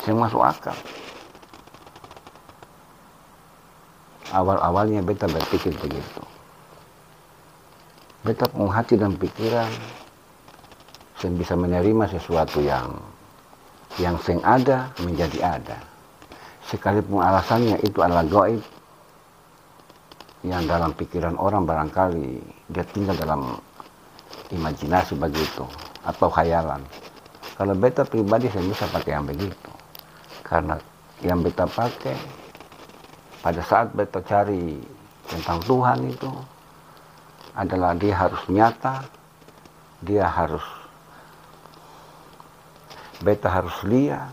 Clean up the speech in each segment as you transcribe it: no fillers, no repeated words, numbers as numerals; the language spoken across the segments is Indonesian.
Sing masuk akal. Awal-awalnya beta berpikir begitu. Beta punya hati dan pikiran sing bisa menerima sesuatu yang sing ada menjadi ada. Sekalipun alasannya itu adalah gaib, yang dalam pikiran orang barangkali dia tinggal dalam imajinasi begitu atau khayalan. Kalau beta pribadi saya bisa pakai yang begitu, karena yang beta pakai pada saat beta cari tentang Tuhan itu adalah dia harus nyata, beta harus lihat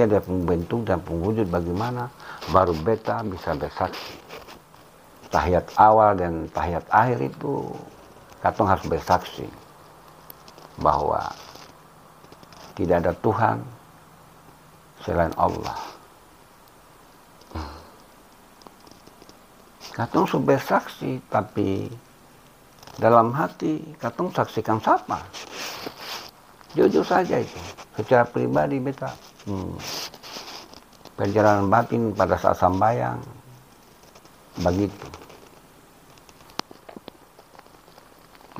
dia bentuk dan wujud bagaimana, baru beta bisa bersaksi. Tahiyat awal dan tahiyat akhir itu katong harus bersaksi bahwa tidak ada Tuhan selain Allah. Katong sudah bersaksi, tapi dalam hati katong saksikan siapa? Jujur saja itu. Secara pribadi beta perjalanan batin pada saat sambayang begitu.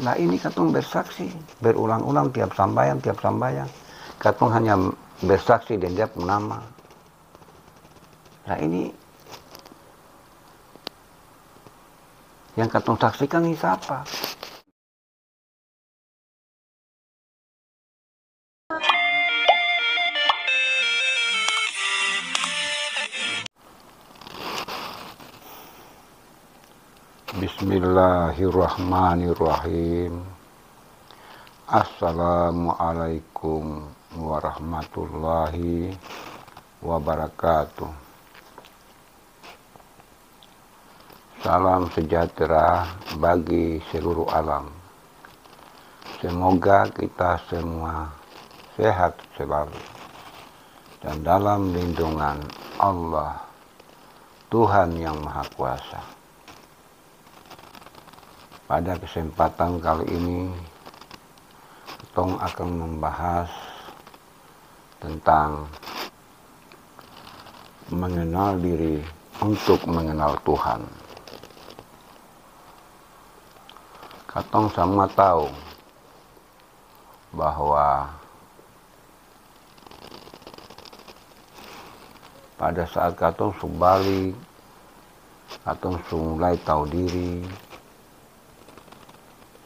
Nah ini katong bersaksi berulang-ulang tiap sambayang. Katong hanya bersaksi dan dia punya nama. Nah ini yang katong saksikan ini siapa? Bismillahirrahmanirrahim. Assalamualaikum warahmatullahi wabarakatuh. Salam sejahtera bagi seluruh alam. Semoga kita semua sehat selalu dan dalam lindungan Allah, Tuhan yang Maha Kuasa. Pada kesempatan kali ini, kita akan membahas tentang mengenal diri untuk mengenal Tuhan. Katong sama tahu bahwa pada saat katong subalik, katong mulai tahu diri,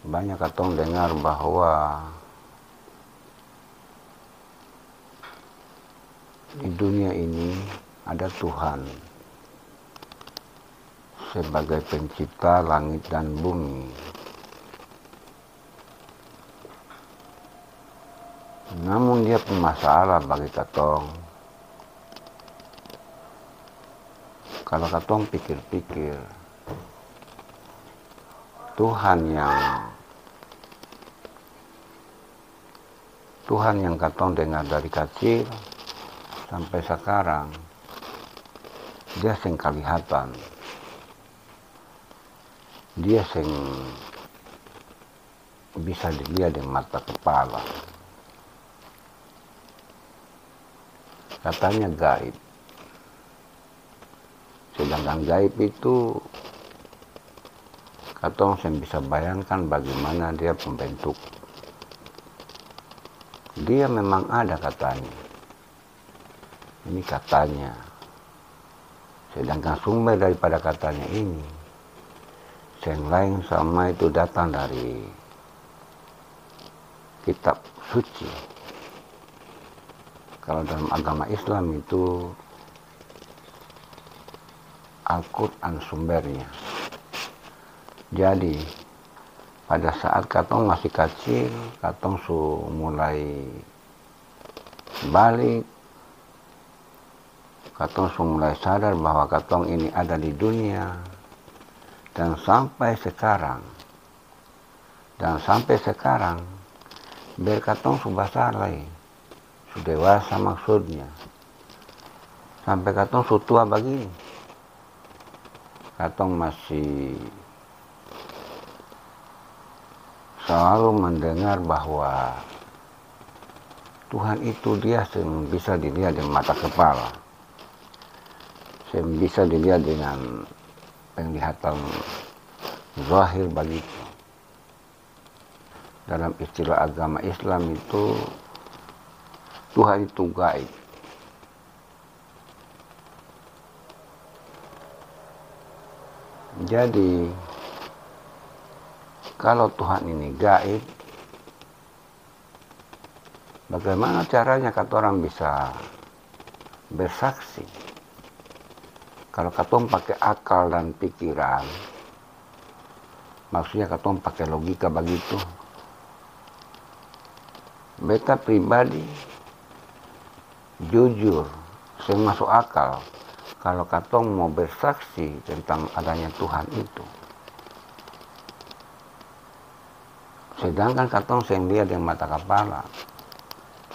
banyak katong dengar bahwa di dunia ini ada Tuhan sebagai pencipta langit dan bumi. Namun dia punya masalah bagi katong. Kalau katong pikir-pikir, Tuhan yang katong dengar dari kecil sampai sekarang, dia sing kelihatan. Dia sing bisa dilihat dengan mata kepala. Katanya gaib. Sedangkan gaib itu katong sing bisa bayangkan bagaimana dia pembentuk. Dia memang ada katanya. Ini katanya. Sedangkan sumber daripada katanya ini, yang lain sama itu datang dari kitab suci. Kalau dalam agama Islam itu Al-Quran sumbernya. Jadi pada saat katong masih kecil, katong mulai balik, katong mulai sadar bahwa katong ini ada di dunia, dan sampai sekarang biar katong sudah salah, sudah dewasa maksudnya, sampai katong sudah tua begini, katong masih selalu mendengar bahwa Tuhan itu dia bisa dilihat dengan mata kepala, bisa dilihat dengan penglihatan zahir begitu. Dalam istilah agama Islam itu Tuhan itu gaib. Jadi kalau Tuhan ini gaib, bagaimana caranya kata orang bisa bersaksi? Kalau katong pakai akal dan pikiran, maksudnya katong pakai logika begitu. Beta pribadi jujur, saya masuk akal kalau katong mau bersaksi tentang adanya Tuhan itu. Sedangkan katong saya lihat dengan mata kepala,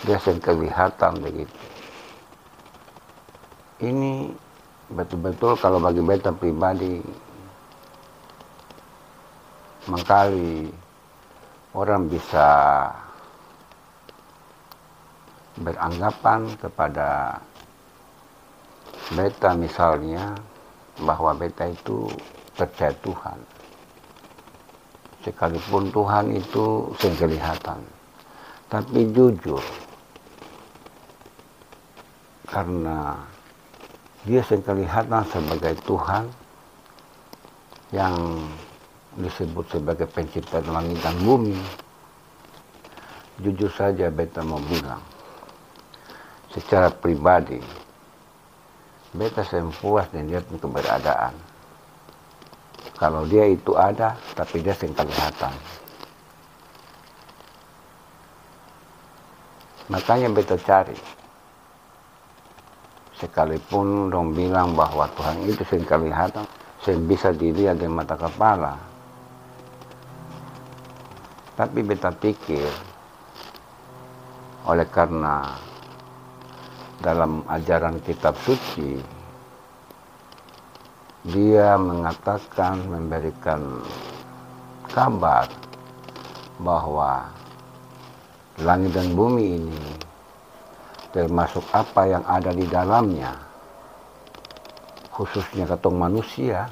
dia saya kelihatan begitu. Ini betul-betul kalau bagi beta pribadi, mengkali orang bisa beranggapan kepada beta misalnya bahwa beta itu percaya Tuhan, sekalipun Tuhan itu sing kelihatan. Tapi jujur, karena dia sing kelihatan sebagai Tuhan yang disebut sebagai pencipta langit dan bumi, jujur saja beta mau bilang, secara pribadi beta puas dengan dia keberadaan. Kalau dia itu ada, tapi dia sing kelihatan. Makanya beta cari, sekalipun dong bilang bahwa Tuhan itu sing kelihatan, sing bisa dilihat dengan mata kepala, tapi beta pikir oleh karena dalam ajaran kitab suci dia mengatakan, memberikan kabar bahwa langit dan bumi ini termasuk apa yang ada di dalamnya, khususnya katong manusia,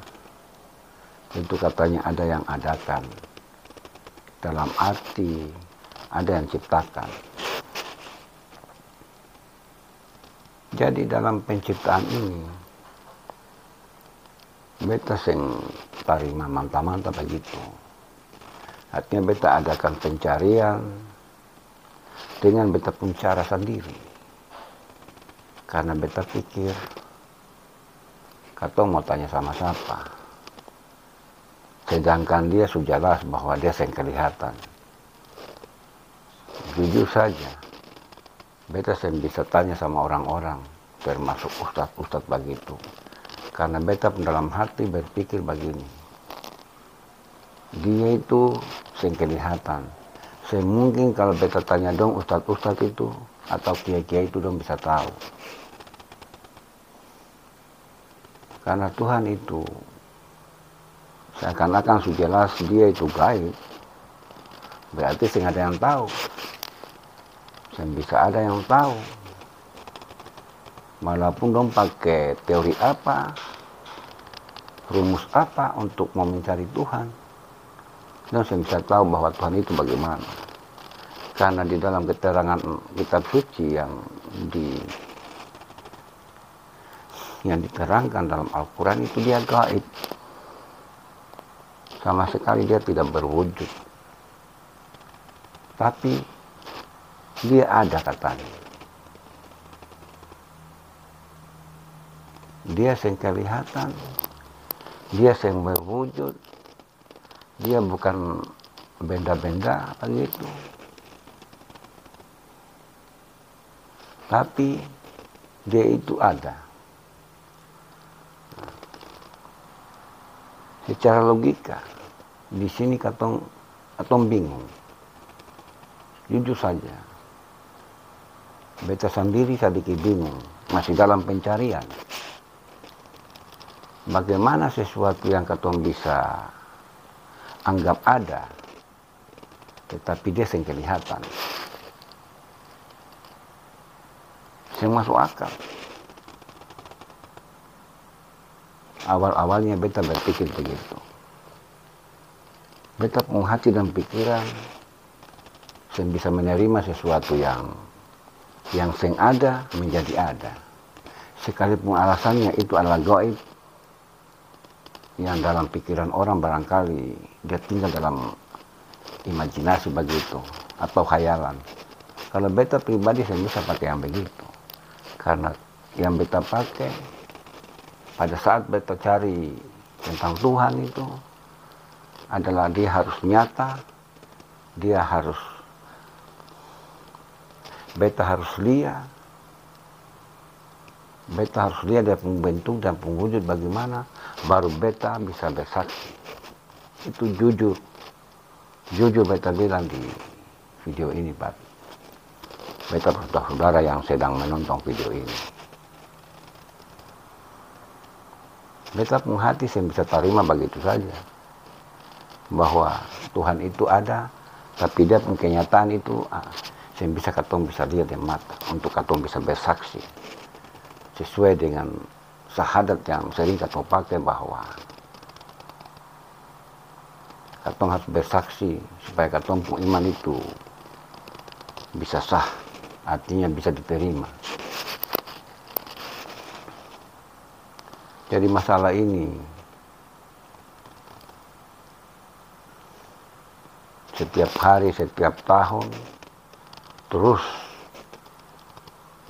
itu katanya ada yang adakan, dalam arti ada yang ciptakan. Jadi dalam penciptaan ini beta sing tarima mantap-mantap begitu. Artinya beta adakan pencarian dengan beta pun cara sendiri. Karena beta pikir katong mau tanya sama siapa, sedangkan dia sudah jelas bahwa dia sing kelihatan. Jujur saja, beta sing bisa tanya sama orang-orang, termasuk ustadz-ustadz begitu. Karena beta pun dalam hati berpikir begini, dia itu sing kelihatan. Semungkin kalau beta tanya dong ustadz-ustadz itu atau kiai-kiai itu dong bisa tahu. Karena Tuhan itu seakan-akan sudah jelas dia itu gaib, berarti sing ada yang tahu. Sing bisa ada yang tahu. Walaupun dong pakai teori apa, rumus apa untuk mau mencari Tuhan, dong saya bisa tahu bahwa Tuhan itu bagaimana. Karena di dalam keterangan kitab suci yang diterangkan dalam Al-Quran itu dia gaib. Sama sekali dia tidak berwujud. Tapi dia ada katanya. Dia yang kelihatan, dia yang berwujud, dia bukan benda-benda begitu. Tapi dia itu ada. Secara logika, di sini katong bingung. Jujur saja, beta sendiri sedikit bingung, masih dalam pencarian. Bagaimana sesuatu yang katong bisa anggap ada, tetapi dia sing kelihatan. Yang masuk akal. Awal-awalnya beta berpikir begitu. Beta punya hati dan pikiran yang bisa menerima sesuatu yang seng ada menjadi ada. Sekalipun alasannya itu adalah gaib, yang dalam pikiran orang barangkali dia tinggal dalam imajinasi begitu atau khayalan. Kalau beta pribadi saya bisa pakai yang begitu, karena yang beta pakai pada saat beta cari tentang Tuhan itu adalah dia harus nyata, dia harus beta harus lihat, dia punya bentuk dan punya wujud bagaimana, baru beta bisa bersaksi. Itu jujur beta bilang di video ini, Pak. Beta saudara yang sedang menonton video ini. Beta punya hati saya bisa terima begitu saja, bahwa Tuhan itu ada, tapi dia punya kenyataan itu saya bisa katong bisa lihat dengan mata, untuk katong bisa bersaksi sesuai dengan syahadat yang sering katong pakai, bahwa katong harus bersaksi supaya katong punya iman itu bisa sah, artinya bisa diterima. Jadi masalah ini setiap hari, setiap tahun terus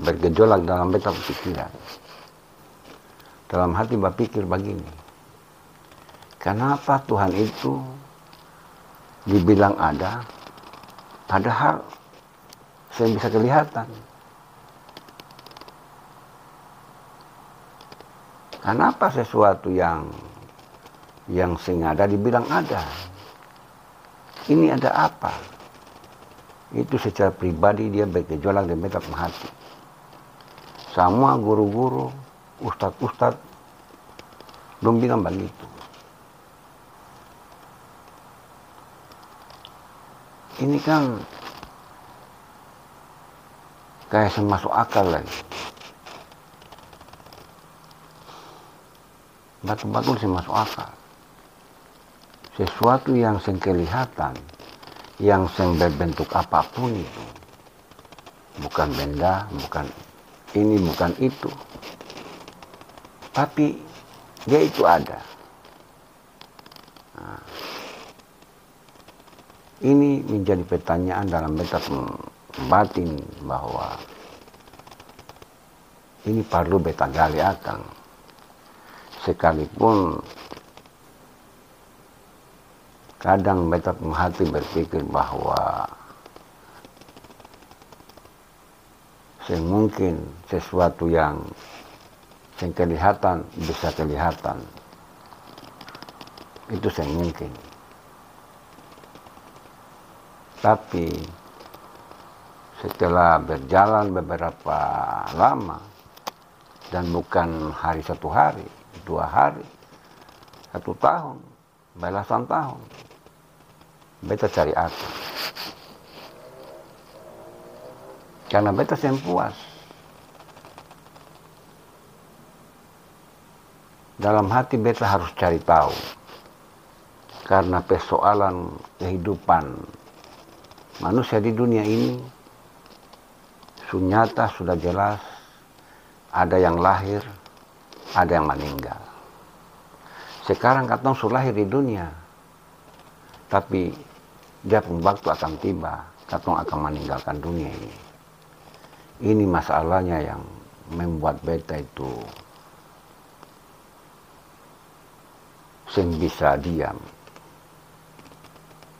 bergejolak dalam beta pikiran. Dalam hati berpikir begini, kenapa Tuhan itu dibilang ada, padahal saya bisa kelihatan. Kenapa sesuatu yang sengaja dibilang ada? Ini ada apa? Itu secara pribadi dia bergejolak dan beta hati. Semua guru-guru, ustadz-ustadz belum bilang begitu. Ini kan kayak masuk akal lagi. Betul-betul masuk akal. Sesuatu yang kelihatan, yang berbentuk apapun itu, bukan benda, bukan ini, bukan itu, tapi dia itu ada. Nah, ini menjadi pertanyaan dalam beta batin, bahwa ini perlu beta gali akang. Sekalipun kadang beta hati berpikir bahwa mungkin sesuatu yang kelihatan bisa kelihatan, itu mungkin. Tapi setelah berjalan beberapa lama, dan bukan hari satu hari, 2 hari, 1 tahun, belasan tahun, beta cari akal. Karena beta puas. Dalam hati beta harus cari tahu. Karena persoalan kehidupan manusia di dunia ini nyata, sudah jelas, ada yang lahir, ada yang meninggal. Sekarang katong sudah lahir di dunia, tapi dia pun waktu akan tiba, katong akan meninggalkan dunia ini. Ini masalahnya yang membuat beta itu bisa diam.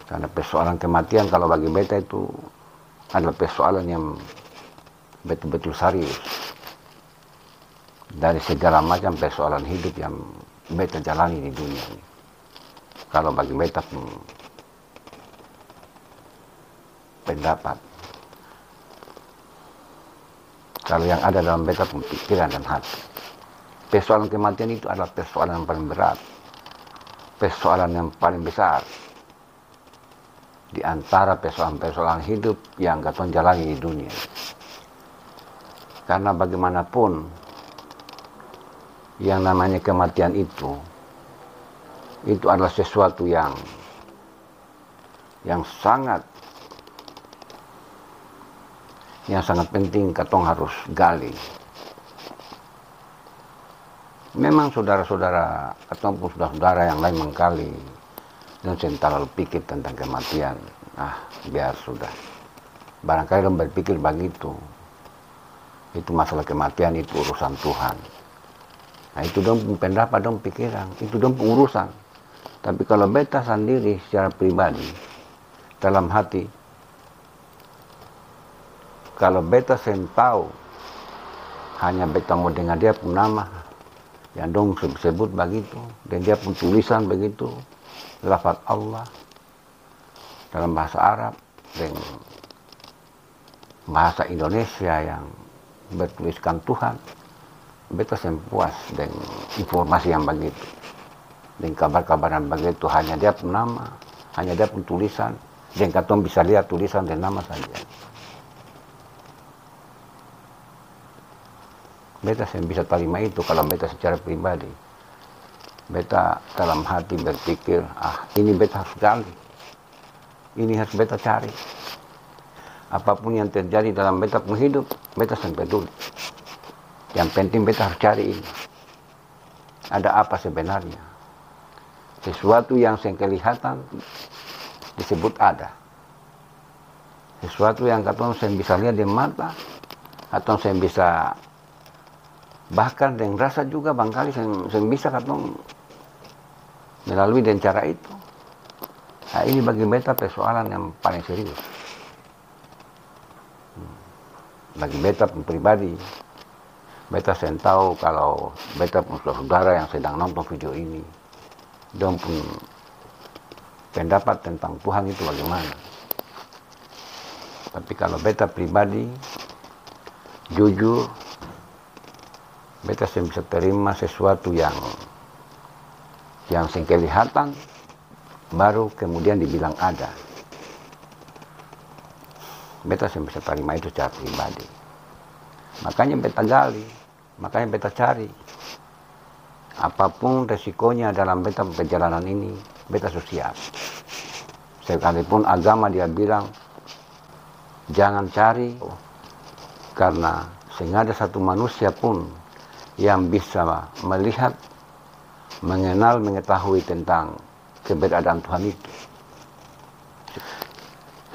Karena persoalan kematian kalau bagi beta itu adalah persoalan yang betul-betul serius. Dari segala macam persoalan hidup yang beta jalani di dunia ini. Kalau bagi beta pendapat, kalau yang ada dalam beta pikiran dan hati, persoalan kematian itu adalah persoalan yang paling berat, persoalan yang paling besar di antara persoalan-persoalan hidup yang katong jalani di dunia. Karena bagaimanapun yang namanya kematian itu adalah sesuatu yang sangat penting katong harus gali. Memang saudara-saudara ataupun saudara-saudara yang lain mengkali dan terlalu pikir tentang kematian. Biar sudah. Barangkali dong berpikir begitu. Itu masalah kematian, itu urusan Tuhan. Nah, itu dong pendapat, dong pikiran, itu dong urusan. Tapi kalau beta sendiri secara pribadi, dalam hati, kalau beta tahu hanya beta mau dengar dia pun nama yang dong sebut begitu, dan dia pun tulisan begitu, lafaz Allah dalam bahasa Arab dan bahasa Indonesia yang bertuliskan Tuhan, beta puas dengan informasi yang begitu, dan kabar-kabar yang begitu. Hanya dia pun nama, hanya dia pun tulisan, dan katong bisa lihat tulisan dan nama saja. Beta bisa terima itu kalau beta secara pribadi. Beta dalam hati berpikir, ini beta harus gali, ini harus beta cari. Apapun yang terjadi dalam beta pun hidup, beta sampai dulu. Yang penting beta harus cari ini. Ada apa sebenarnya? Sesuatu yang kelihatan disebut ada. Sesuatu yang katong saya bisa lihat di mata, atau saya bisa bahkan dengan rasa juga bangkali saya bisa katong melalui dengan cara itu. Nah, ini bagi beta persoalan yang paling serius. Bagi beta pribadi, beta tahu kalau beta pun saudara yang sedang nonton video ini, dong pun pendapat tentang Tuhan itu bagaimana. Tapi kalau beta pribadi, jujur, beta bisa terima sesuatu yang kelihatan, baru kemudian dibilang ada. Beta bisa terima itu secara pribadi. Makanya beta gali, makanya beta cari. Apapun resikonya dalam beta perjalanan ini, beta siap. Sekalipun agama dia bilang, jangan cari, karena sehingga ada satu manusia pun yang bisa melihat, mengenal, mengetahui tentang keberadaan Tuhan itu.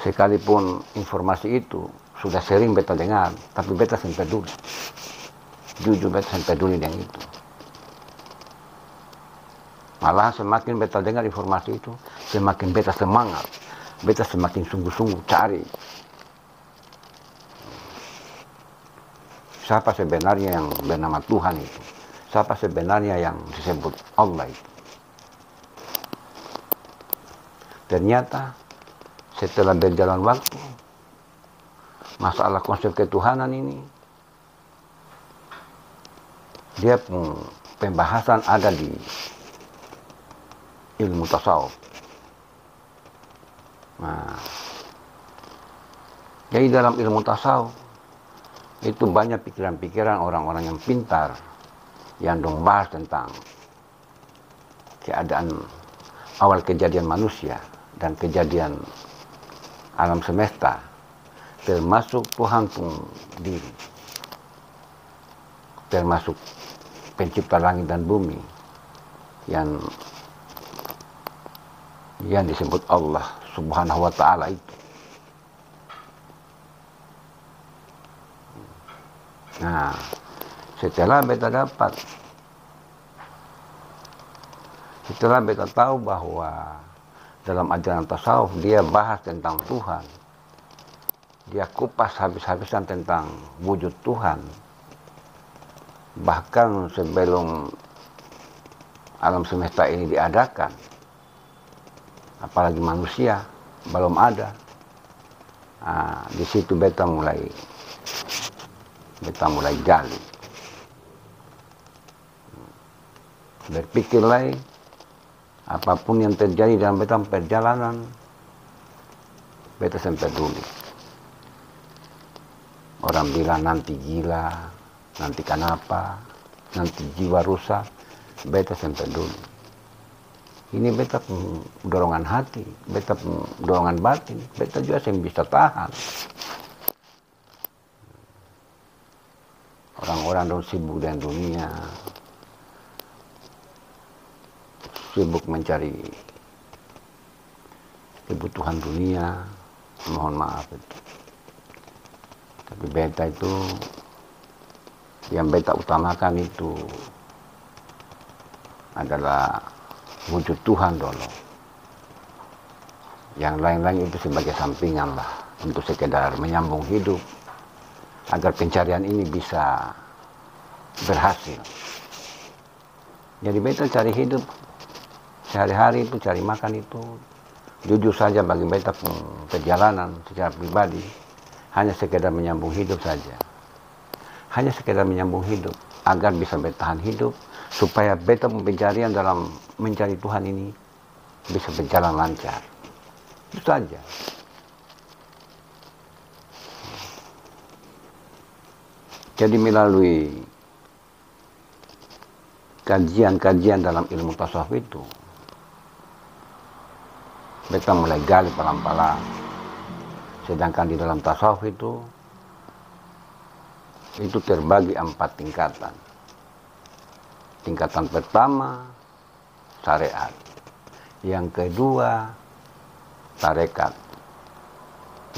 Sekalipun informasi itu sudah sering beta dengar, tapi beta sampai peduli. Jujur beta sampai peduli dengan itu. Malah semakin beta dengar informasi itu, semakin beta semangat. Beta semakin sungguh-sungguh cari. Siapa sebenarnya yang bernama Tuhan itu? Siapa sebenarnya yang disebut Allah itu? Ternyata setelah berjalan waktu, masalah konsep ketuhanan ini, dia pembahasan ada di ilmu tasawuf. Nah, jadi dalam ilmu tasawuf itu banyak pikiran-pikiran orang-orang yang pintar yang dong bahas tentang keadaan awal kejadian manusia dan kejadian alam semesta, termasuk Tuhan pun diri, termasuk pencipta langit dan bumi yang disebut Allah Subhanahu wa Ta'ala itu. Nah, setelah beta tahu bahwa dalam ajaran tasawuf dia bahas tentang Tuhan, dia kupas habis-habisan tentang wujud Tuhan, bahkan sebelum alam semesta ini diadakan, apalagi manusia belum ada. Nah, di situ beta mulai gali, berpikir lagi. Apapun yang terjadi dalam beta perjalanan, beta sampai dulu. Orang bilang nanti gila, nanti kenapa, nanti jiwa rusak, beta sampai dulu. Ini beta dorongan hati, beta dorongan batin, beta juga yang bisa tahan. Orang-orang dong sibuk dengan dunia, sibuk mencari kebutuhan dunia, mohon maaf itu. Tapi beta itu, yang beta utamakan itu adalah wujud Tuhan dulu. Yang lain-lain itu sebagai sampingan lah, untuk sekedar menyambung hidup, agar pencarian ini bisa berhasil. Jadi beta cari hidup, sehari-hari itu cari makan itu, jujur saja bagi beta perjalanan secara pribadi, hanya sekedar menyambung hidup saja. Hanya sekedar menyambung hidup, agar bisa bertahan hidup, supaya beta pencarian dalam mencari Tuhan ini bisa berjalan lancar. Itu saja. Jadi melalui kajian-kajian dalam ilmu tasawuf itu, beta mulai gali pelan-pelan. Sedangkan di dalam tasawuf itu terbagi 4 tingkatan. Tingkatan pertama, syariat. Yang kedua, tarekat.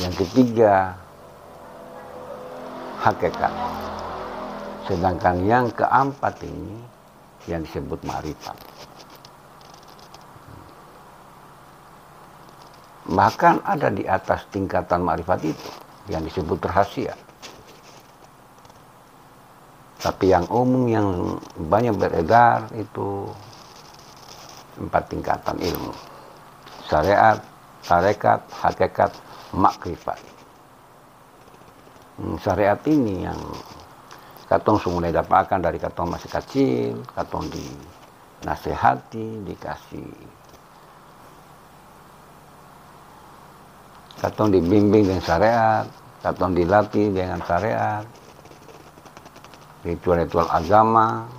Yang ketiga, hakikat. Sedangkan yang keempat ini yang disebut ma'rifat. Bahkan ada di atas tingkatan ma'rifat itu yang disebut rahasia. Tapi yang umum yang banyak beredar itu 4 tingkatan ilmu. Syariat, tarekat, hakikat, makrifat. Syariat ini yang katong mulai dapatkan dari katong masih kecil, katong dinasehati, dikasih, katong dibimbing dengan syariat, katong dilatih dengan syariat. Ritual-ritual agama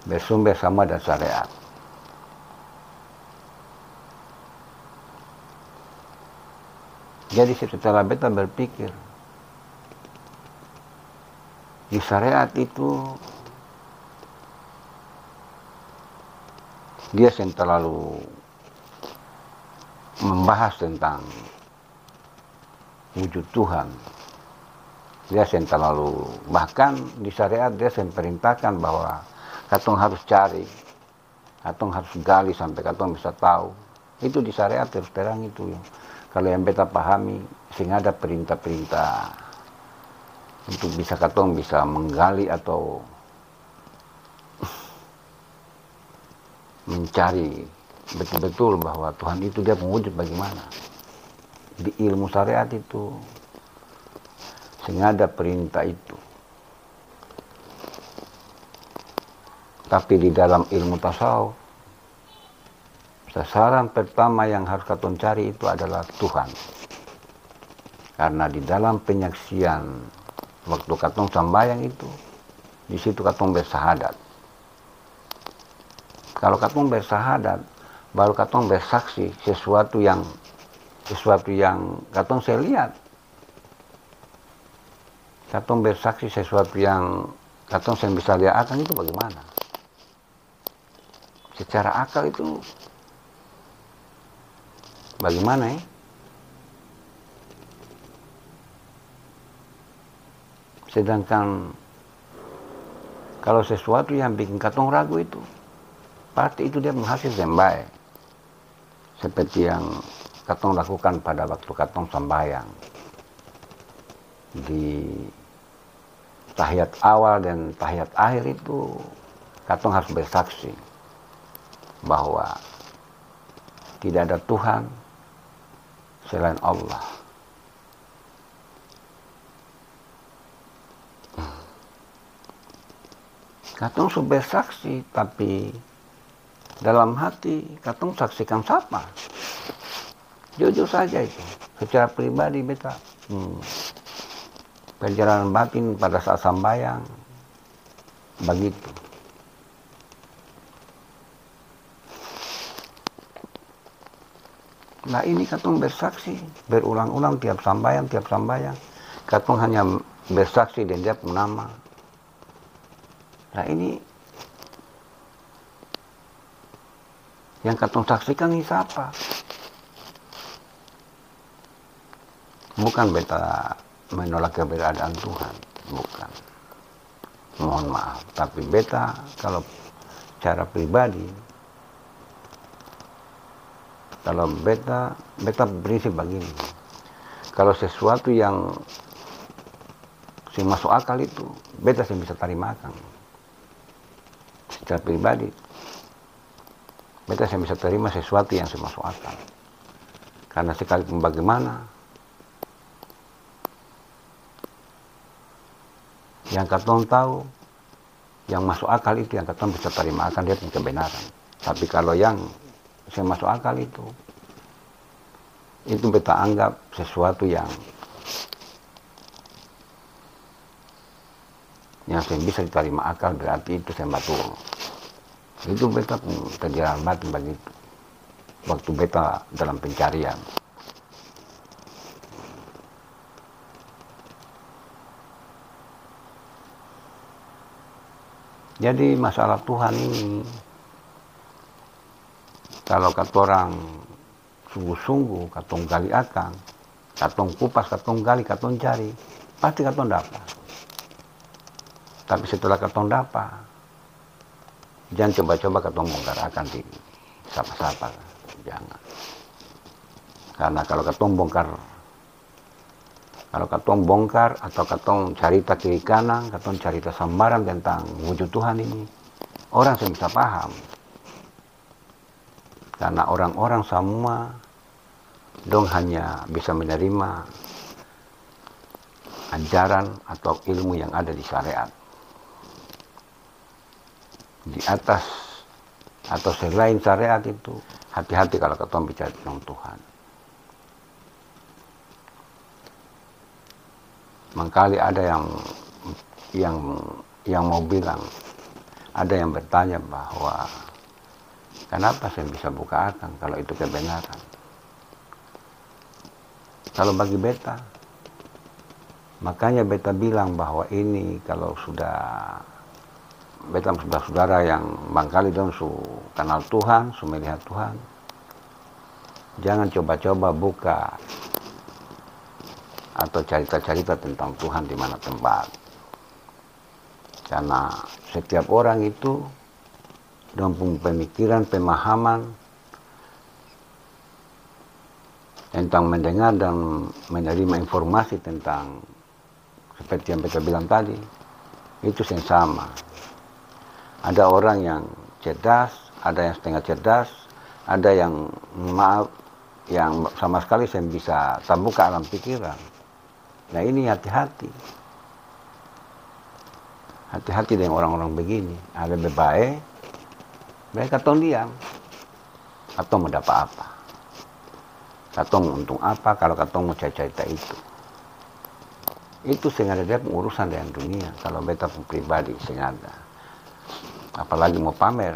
bersumber sama dan syariat. Jadi setelah beta berpikir, di syariat itu dia yang terlalu membahas tentang wujud Tuhan. Dia yang terlalu, bahkan di syariat dia yang perintahkan bahwa katong harus cari, katong harus gali sampai katong bisa tahu. Itu di syariat terus terang itu. Kalau yang beta pahami, sehingga ada perintah-perintah untuk bisa katong bisa menggali atau mencari betul-betul bahwa Tuhan itu dia mewujud bagaimana. Di ilmu syariat itu sehingga ada perintah itu. Tapi di dalam ilmu tasawuf, sasaran pertama yang harus katong cari itu adalah Tuhan. Karena di dalam penyaksian waktu katong sambayang itu, di situ katong bersahadat. Kalau katong bersahadat, baru katong bersaksi sesuatu yang katong saya lihat. Katong bersaksi sesuatu yang katong saya bisa lihat itu bagaimana? Secara akal itu bagaimana ya? Sedangkan kalau sesuatu yang bikin katong ragu itu, pasti itu dia menghasilkan baik. Seperti yang katong lakukan pada waktu katong sembahyang. Di tahiyat awal dan tahiyat akhir itu katong harus bersaksi bahwa tidak ada Tuhan selain Allah. Katong sudah bersaksi, tapi dalam hati katong saksikan siapa? Jujur saja itu. Secara pribadi beta perjalanan batin pada saat sambayang begitu. Nah ini katong bersaksi berulang-ulang tiap sambayang. Katong hanya bersaksi dan dia pun nama. Nah ini yang katong saksikan ini siapa? Bukan beta menolak keberadaan Tuhan, bukan. Mohon maaf, tapi beta kalau cara pribadi, kalau beta prinsip begini, kalau sesuatu yang masuk akal itu, beta bisa terimakan. Secara pribadi, beta bisa terima sesuatu yang masuk akal. Karena sekalipun bagaimana, yang katong tahu, yang masuk akal itu yang katong bisa terima akan dia punya kebenaran. Tapi kalau yang masuk akal itu beta anggap sesuatu yang bisa diterima akal, berarti itu betul. Itu beta perjalanan batin begitu. Waktu beta dalam pencarian. Jadi masalah Tuhan ini, kalau kata orang sungguh-sungguh, katong gali akang, katong kupas, katong gali, katong cari, pasti katong dapat. Tapi setelah katong dapat, jangan coba-coba katong bongkar akang di sapa-sapa, jangan. Karena kalau katong bongkar atau katong cerita kiri kanan, katong cerita sambaran tentang wujud Tuhan ini, orang bisa paham. Karena orang-orang semua dong hanya bisa menerima ajaran atau ilmu yang ada di syariat. Di atas atau selain syariat itu, hati-hati kalau katong bicara tentang Tuhan. Mangkali ada yang mau bilang, ada yang bertanya bahwa kenapa saya bisa buka akang kalau itu kebenaran? Kalau bagi beta, makanya beta bilang bahwa ini kalau beta sudah saudara yang mangkali dong su kenal Tuhan, su melihat Tuhan, jangan coba-coba buka atau cerita-cerita tentang Tuhan di mana tempat. Karena setiap orang itu dengan pemikiran, pemahaman tentang mendengar dan menerima informasi tentang seperti yang kita bilang tadi, itu yang sama. Ada orang yang cerdas, ada yang setengah cerdas, ada yang yang sama sekali saya bisa terbuka alam pikiran. Nah ini hati-hati. Hati-hati dengan orang-orang begini. Ada bebae, mereka katong diam. Katong mau dapat apa? Katong untung apa kalau katong mau cerita itu? Itu sengaja dia urusan dengan dunia. Kalau beta pun pribadi sengaja. Apalagi mau pamer.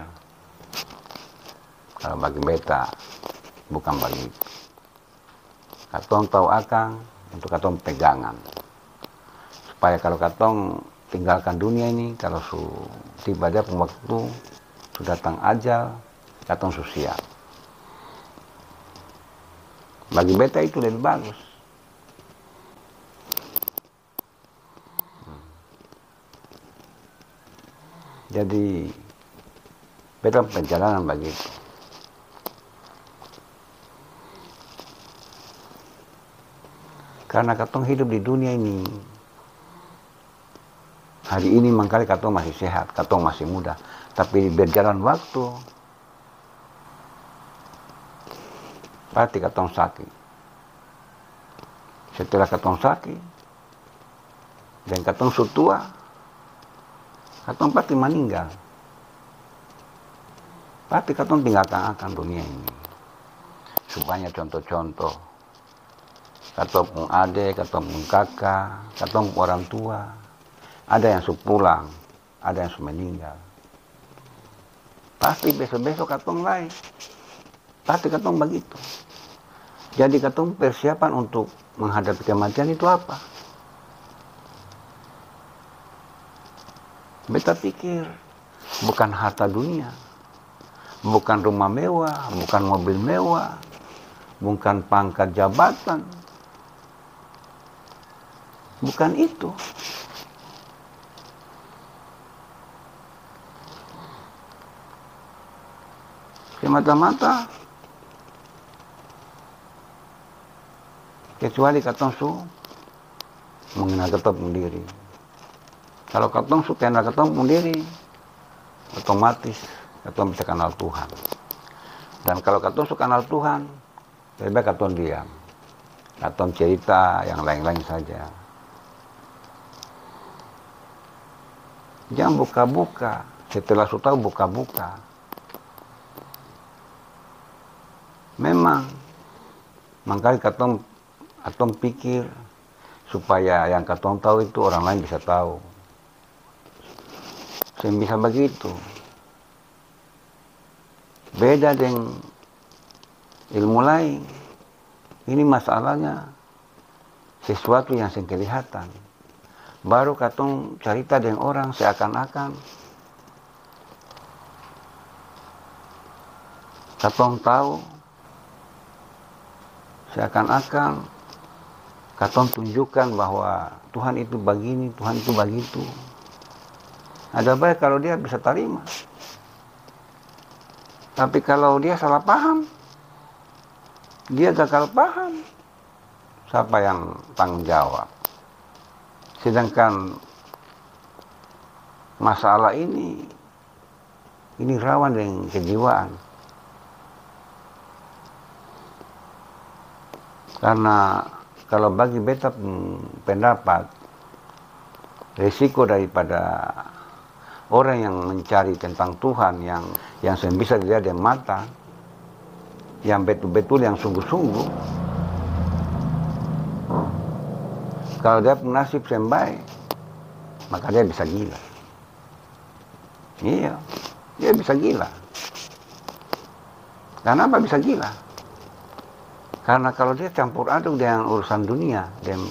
Kalau bagi beta bukan begitu. Katong tahu akang untuk katong pegangan. Supaya kalau katong tinggalkan dunia ini, kalau tiba dia pun waktu sudah datang ajal, katong siap. Bagi beta itu lebih bagus. Jadi beta perjalanan begitu. Karena katong hidup di dunia ini, hari ini mangkali katong masih sehat, katong masih muda. Tapi berjalan waktu, pasti katong sakit. Setelah katong sakit, dan katong sutua, katong pasti meninggal. Pasti katong tinggalkan akan dunia ini. Supaya contoh-contoh. katong pun ade, katong pun kakak, katong pun orang tua, ada yang su pulang, ada yang su meninggal. Pasti besok-besok katong lain, pasti katong begitu. Jadi katong persiapan untuk menghadapi kematian itu apa? Beta pikir bukan harta dunia, bukan rumah mewah, bukan mobil mewah, bukan pangkat jabatan, bukan itu. Semata-mata kecuali katong su mengenal katong sendiri. Kalau katong su kenal katong sendiri, otomatis katong bisa kenal Tuhan. Dan kalau katong su kenal Tuhan, lebih baik katong diam. Katong cerita yang lain-lain saja. Jangan buka-buka, setelah su tahu buka-buka. Memang, makanya katong pikir supaya yang katong tahu itu orang lain bisa tahu. Saya bisa begitu. Beda dengan ilmu lain. Ini masalahnya sesuatu yang sing kelihatan. Baru katong cerita dengan orang seakan-akan katong tahu, seakan-akan katong tunjukkan bahwa Tuhan itu begini, Tuhan itu begitu. Ada baik kalau dia bisa terima. Tapi kalau dia salah paham, dia gagal paham, siapa yang tanggung jawab? Sedangkan masalah ini rawan dengan kejiwaan. Karena kalau bagi beta pendapat, risiko daripada orang yang mencari tentang Tuhan yang bisa dilihat dengan mata, yang betul-betul yang sungguh-sungguh, kalau dia punya nasib sembaik, maka dia bisa gila. Iya, dia bisa gila. Kenapa bisa gila? Karena kalau dia campur aduk dengan urusan dunia, dan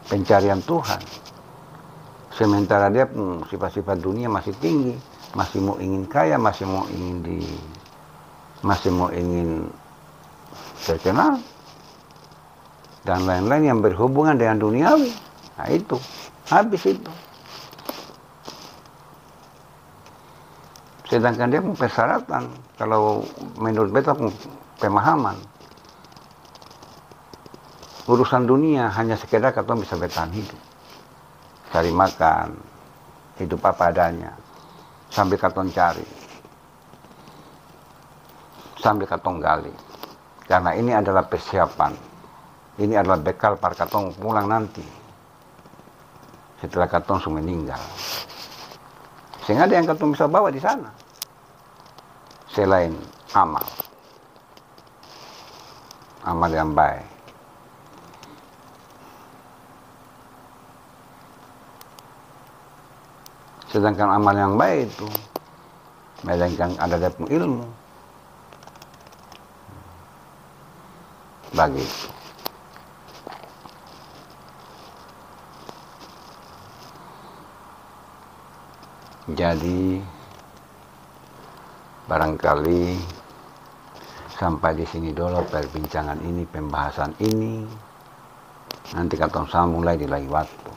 pencarian Tuhan, sementara dia sifat-sifat dunia masih tinggi, masih mau ingin kaya, masih mau ingin terkenal, dan lain-lain yang berhubungan dengan duniawi. Nah itu, habis itu. Sedangkan dia persyaratan, kalau menurut beta pemahaman, urusan dunia hanya sekedar katong bisa bertahan hidup, cari makan, hidup apa adanya, sambil katong cari, sambil katong gali. Karena ini adalah persiapan, ini adalah bekal para katong pulang nanti, setelah katong sudah meninggal. Sehingga ada yang katong bisa bawa di sana, selain amal yang baik. Sedangkan amal yang baik itu melainkan ada dia pun ilmu. Begitu. Jadi barangkali sampai di sini dulu perbincangan ini, pembahasan ini. Nanti katong sambung lagi di lain waktu.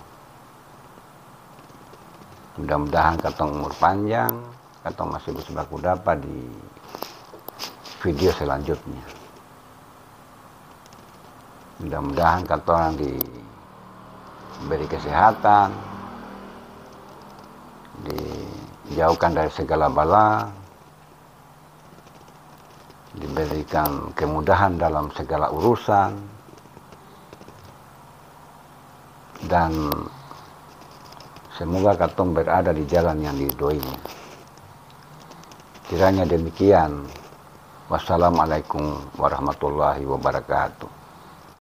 Mudah-mudahan katong umur panjang, katong masih bisa baku dapat di video selanjutnya. Mudah-mudahan katong diberi kesehatan, dijauhkan dari segala bala, diberikan kemudahan dalam segala urusan, dan semoga katong berada di jalan yang diridhoinya. Kiranya demikian Wassalamualaikum warahmatullahi wabarakatuh.